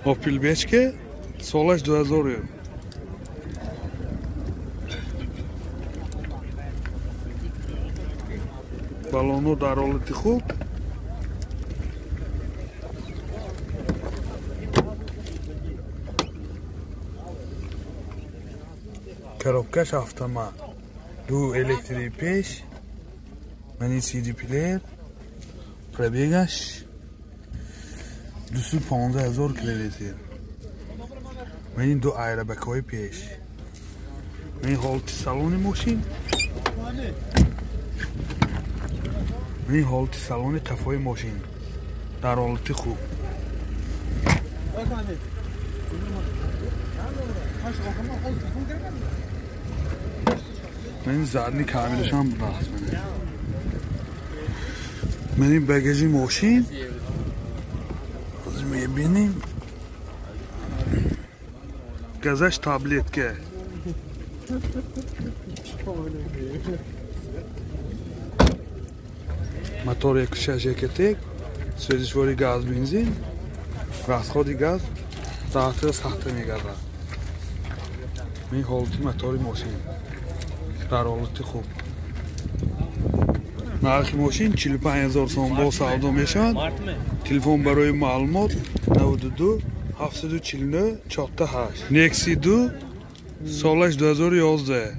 Opel Bechka سالش 2000 بالونو در حالت خوب коробкаш автомат 2 электри пеш мани CD плеер пробегаш 215,000 километр мани 2 айробакҳои пеш мани ҳолати салони мошин мани ҳолати салони қафои мошин дар ҳолати хуб мани задни камерашам бахс мани багажи мошин ҳозир мебинем газаш таблетка мотор 1.6 сӯзишвори газ бензин расходи газ даҳтира сахта мегардад мин ҳолати мотори мошин дар ҳолати хуб нархи мошин 45,000 сом бо савдо мешавад телефон барои маълумот 92 749 48 Nexi 2 солаш 2011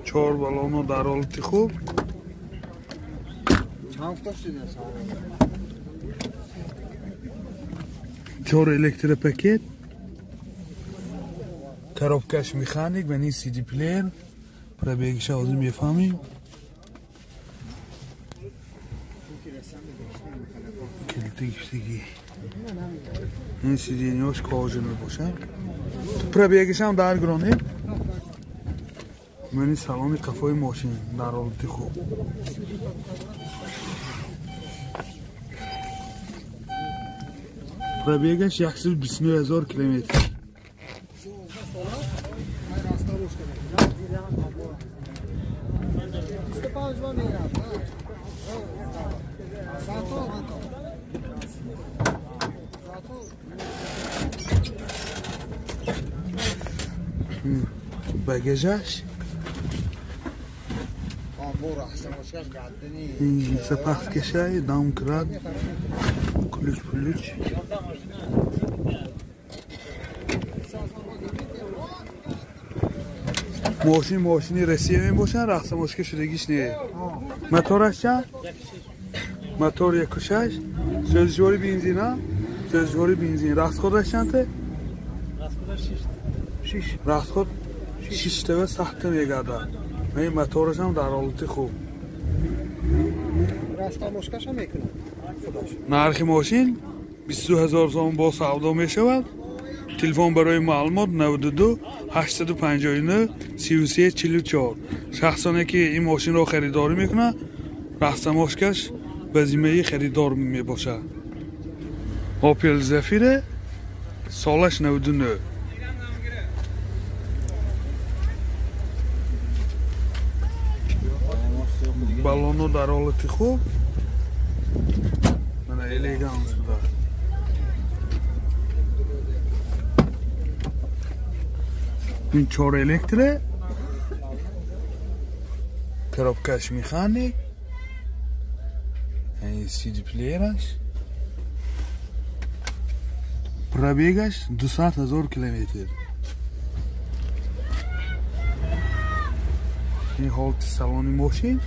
4 балоно дар ҳолати хуб чор электропакет коробкаш механик ва ин CD плеер пробегиша ҳозир мефаҳмем килити гифтагӣ ин сиденёш кожа мебошад пробегишам дар гроне мани салони қафои мошин дар ҳолати хуб пробегаш 129,000 километр багажаш сапахкашай дамкрат ключ мошини Россия мебошад рахсамошка шудагиш не мотораш ча мотор 1.6 сӯзишвори бензина сӯзишвори бензин расходаш чанте расход 6 та сахта мегардад мани моторашам дар ҳолати хуб растамошкашам мекунад нархи мошин 22,000 сом бо савдо мешавад телефон барои маълумот 92 859 33 44 шахсоне ки ин мошинро харидорӣ мекунад растамошкаш ба зиммаи харидор мебошад Opel Zafira солаш 99 балоно дар ҳолати хуб мана элеганс буда ин 4 электре коробкаш механик ин CD плеераш пробегаш 200,000 километр ин ҳолати салони мошин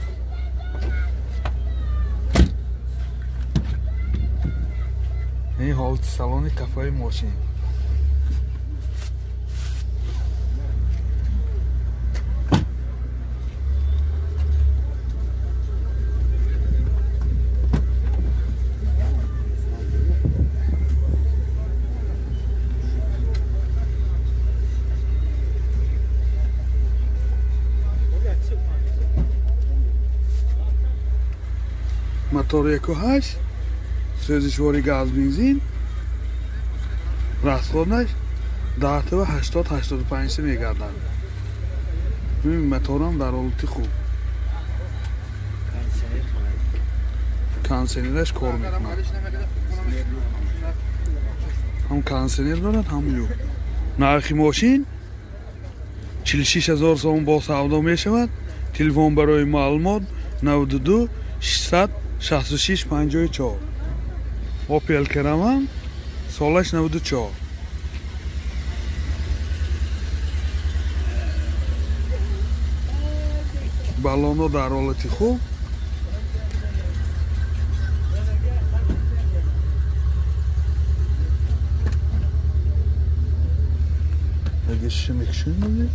ин ҳолати салони қафои мошин мотор 1.8 сӯзишвори газ бензин расходаш 10-80-85 мегардад моторам дар ҳолати хуб کانسینرش کار میکنه. هم کانسینر دارد هم یو. نرخ ماشین 46000 سوم با سودا می شود. تلفن برای معلومات 92 666 54. اوپل کرامان سالش 94. بالونو در حالت خوب. بگش میکشون میگه.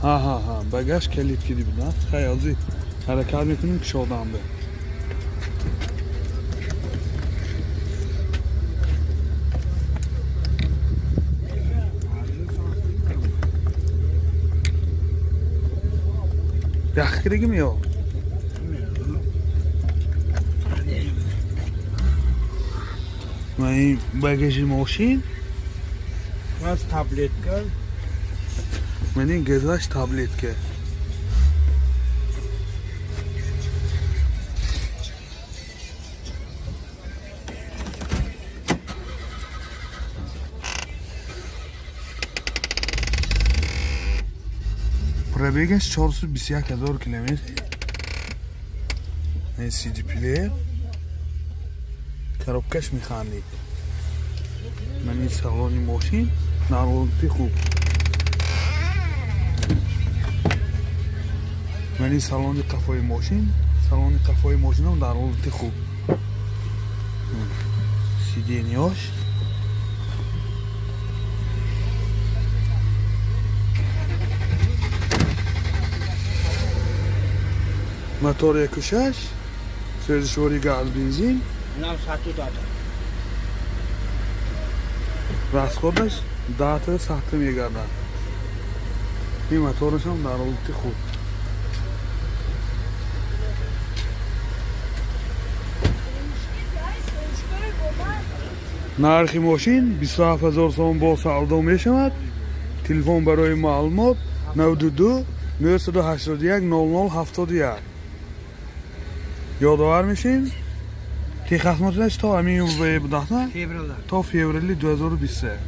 ها بگش کلید کدی بودن. خیلی حرکت میکنیم که شادم به. Yaxshi kerakmi yo'q? Mana bagaji mashin. Gaz tabletka. Mana gazlash tabletka. Пробегаш 421000 км. CD player. Коробкаш механик. Мани салони машин дар ҳолати хуб. Мани салони қафои машин ҳам дар ҳолати хуб. Сиденьёш. Motor 1.6 سوزشوری گاز بنزین Nam satu data. расходаш 10 сахта мегардад. ин мотораш ҳам дар ҳолати хуб. нархи мошин 27000 сом бо савдо мешавад. телефон барои маълумот 92 981 0071. یادآور میشیم که خدماتش تا همین بداخته تا فوریه 2023.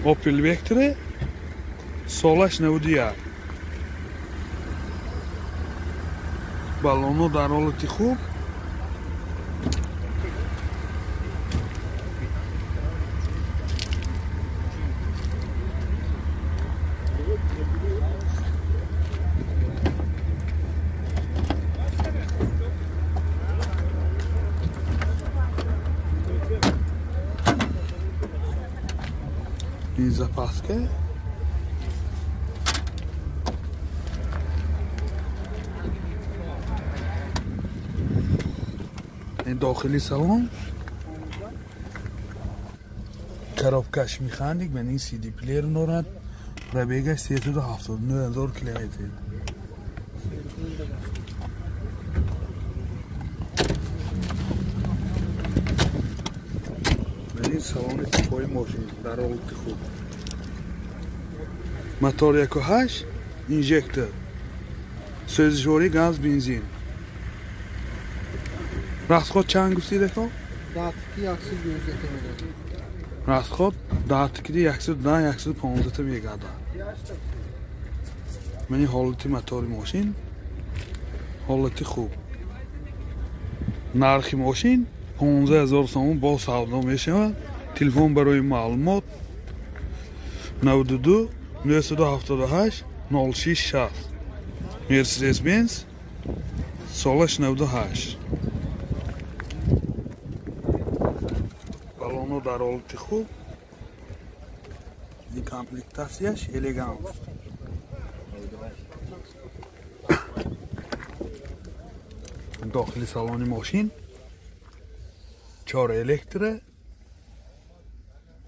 اوپل وکتور سالش 91. بالونو در حالت خوب. این запаска. این داخلی салон. коробкаш механик. من این CD پلیر دارد. پرابیگش 379000 کیلومتر. این салони қафои мошин дар ҳолати хуб. мотор 1.8 инжектор. сӯзишворӣ газ бензин. расход чанд гуфтид ака? 100 мегардад. расход 110 мегардад. мани ҳолати мотори мошин ҳолати хуб. нархи мошин 15000 сом бо савдо мешавад. телефон барои маълумот 92 978 0660. Mercedes Benz солаш 98. балоно дар ҳолати хуб. ин комплектасияш элегант. дохили салони мошин 4 электро.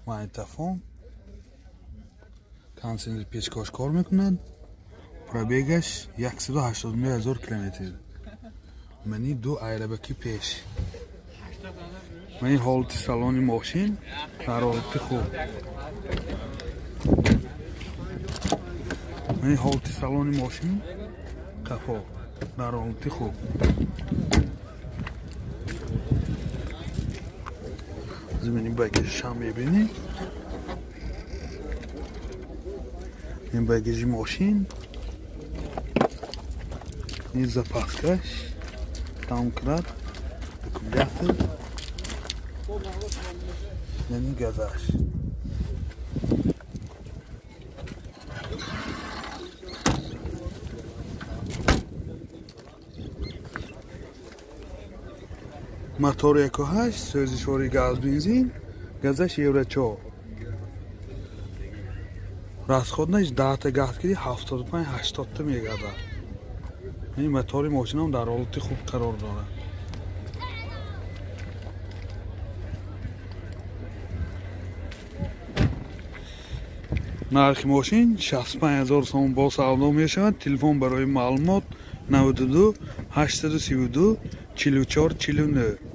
магнитофон. консенсор печкаш кор мекунад. пробегаш 189000 километр. мани ду айрабаки пеш. мани ҳолати салони мошин дар ҳолати хуб. мани ҳолати салони мошин қафо در حالت خوب. زمینی بگیجش هم ببینید. این بگیجی ماشین، این زپاسکش تمام کرد بکلیت یعنی گذشت. موتور 1.8 سوزشواری گاز بنزین گذشت یورو 4. расходнаш 10 та газ киди 75-80 та мегадад. این موتور ماشین هم در حالت خوب قرار داره. نرخ ماشین 65000 سوم با سودا میشود. تلفن برای معلومات 92 832 44 49.